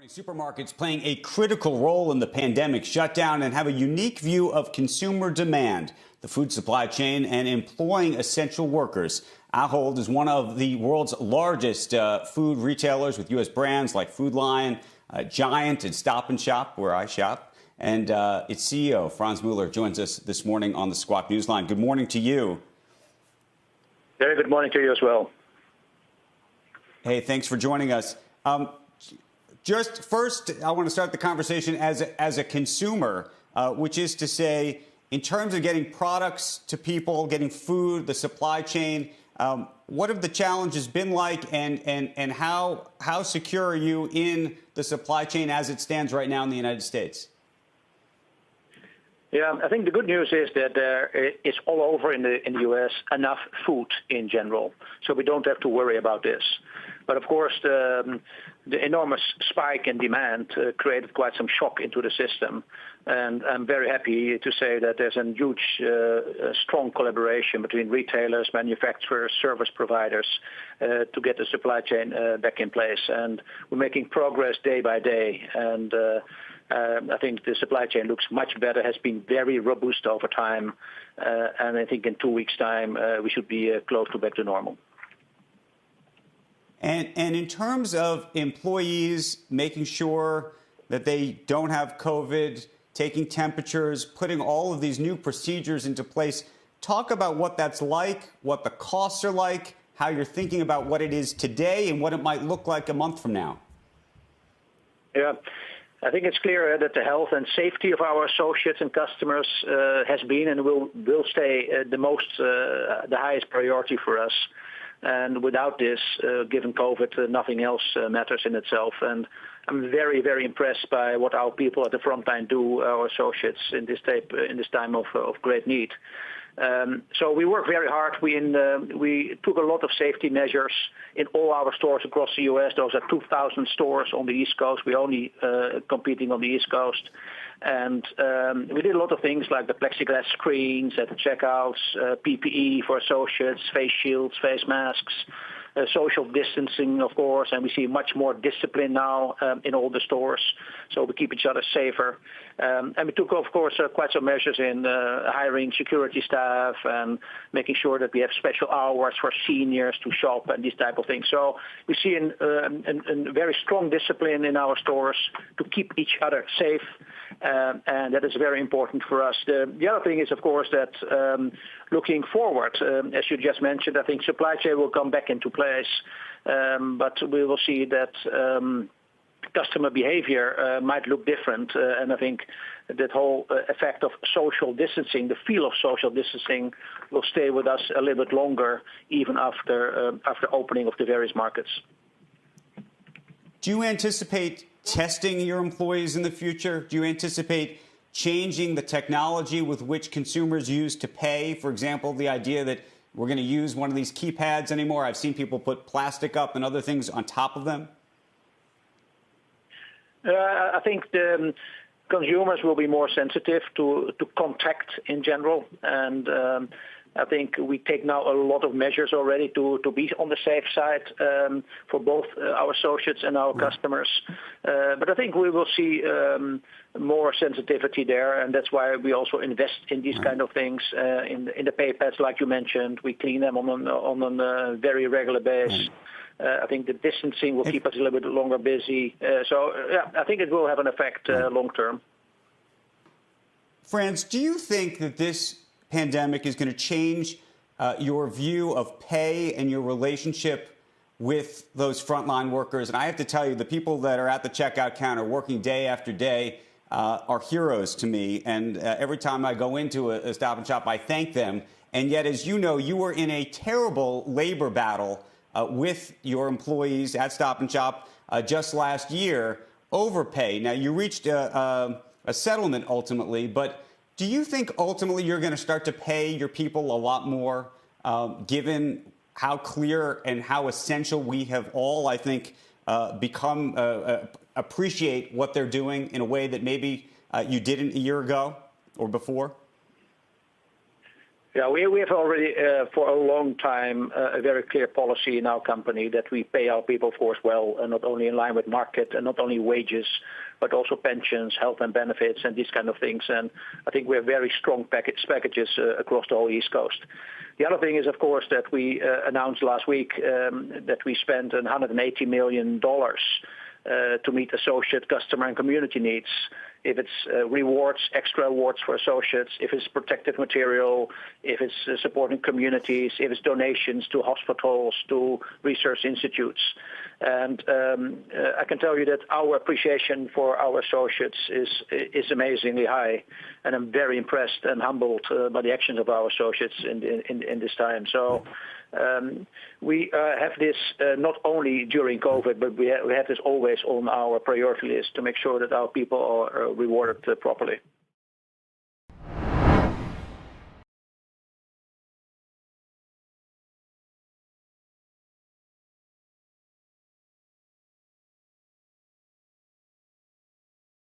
Supermarkets playing a critical role in the pandemic shutdown and have a unique view of consumer demand, the food supply chain, and employing essential workers. Ahold is one of the world's largest food retailers with U.S. brands like Food Lion, Giant, and Stop & Shop, where I shop. And its CEO, Frans Muller, joins us this morning on the Squawk Newsline. Good morning to you. Very good morning to you as well. Hey, thanks for joining us. Just first, I want to start the conversation as a consumer, which is to say, in terms of getting products to people, getting food, the supply chain, what have the challenges been like, and how secure are you in the supply chain as it stands right now in the United States? Yeah, I think the good news is that there is all over in the U.S. enough food in general, so we don't have to worry about this. But of course, the enormous spike in demand created quite some shock into the system. And I'm very happy to say that there's a huge, strong collaboration between retailers, manufacturers, service providers to get the supply chain back in place. And we're making progress day by day. And I think the supply chain looks much better, has been very robust over time. And I think in 2 weeks' time, we should be close to back to normal. And in terms of employees making sure that they don't have COVID, taking temperatures, putting all of these new procedures into place, talk about what that's like, what the costs are like, how you're thinking about what it is today and what it might look like a month from now. Yeah, I think it's clear that the health and safety of our associates and customers has been and will stay the highest priority for us. And without this, given COVID, nothing else matters in itself. And I'm very, very impressed by what our people at the Frontline do, our associates, in this time of great need. So we work very hard. We took a lot of safety measures in all our stores across the U.S. Those are 2,000 stores on the East Coast. We're only competing on the East Coast. And we did a lot of things like the plexiglass screens at the checkouts, PPE for associates, face shields, face masks, social distancing, of course, and we see much more discipline now in all the stores, so we keep each other safer. And we took, of course, quite some measures in hiring security staff and making sure that we have special hours for seniors to shop and these type of things. So we see a very strong discipline in our stores to keep each other safe, and that is very important for us. The other thing is, of course, that looking forward, as you just mentioned, I think supply chain will come back into place, but we will see that customer behavior might look different, and I think that whole effect of social distancing, the feel of social distancing, will stay with us a little bit longer, even after opening of the various markets. Do you anticipate testing your employees in the future? Do you anticipate changing the technology with which consumers use to pay? For example, the idea that we're going to use one of these keypads anymore. I've seen people put plastic up and other things on top of them. I think the consumers will be more sensitive to contact in general, and I think we take now a lot of measures already to be on the safe side for both our associates and our customers. But I think we will see more sensitivity there, and that's why we also invest in these kind of things. In the pay pads, like you mentioned, we clean them on a very regular basis. I think the distancing will keep us a little bit longer busy. So yeah, I think it will have an effect long term. Frans, do you think that this pandemic is going to change your view of pay and your relationship with those frontline workers? And I have to tell you, the people that are at the checkout counter working day after day are heroes to me. And every time I go into a Stop & Shop, I thank them. And yet, as you know, you were in a terrible labor battle with your employees at Stop & Shop just last year over pay. Now, you reached a settlement ultimately, but do you think ultimately you're going to start to pay your people a lot more, given how clear and how essential we have all, I think, become appreciate what they're doing in a way that maybe you didn't a year ago or before? Yeah, we have already for a long time a very clear policy in our company that we pay our people, of course, well, and not only in line with market and not only wages, but also pensions, health and benefits, and these kind of things. And I think we have very strong packages across the whole East Coast. The other thing is, of course, that we announced last week that we spent $180 million to meet associate, customer, and community needs. If it's rewards, extra awards for associates, if it's protective material, if it's supporting communities, if it's donations to hospitals, to research institutes. And I can tell you that our appreciation for our associates is amazingly high, and I'm very impressed and humbled by the actions of our associates in this time. So we have this not only during COVID, but we have this always on our priority list to make sure that our people are rewarded properly.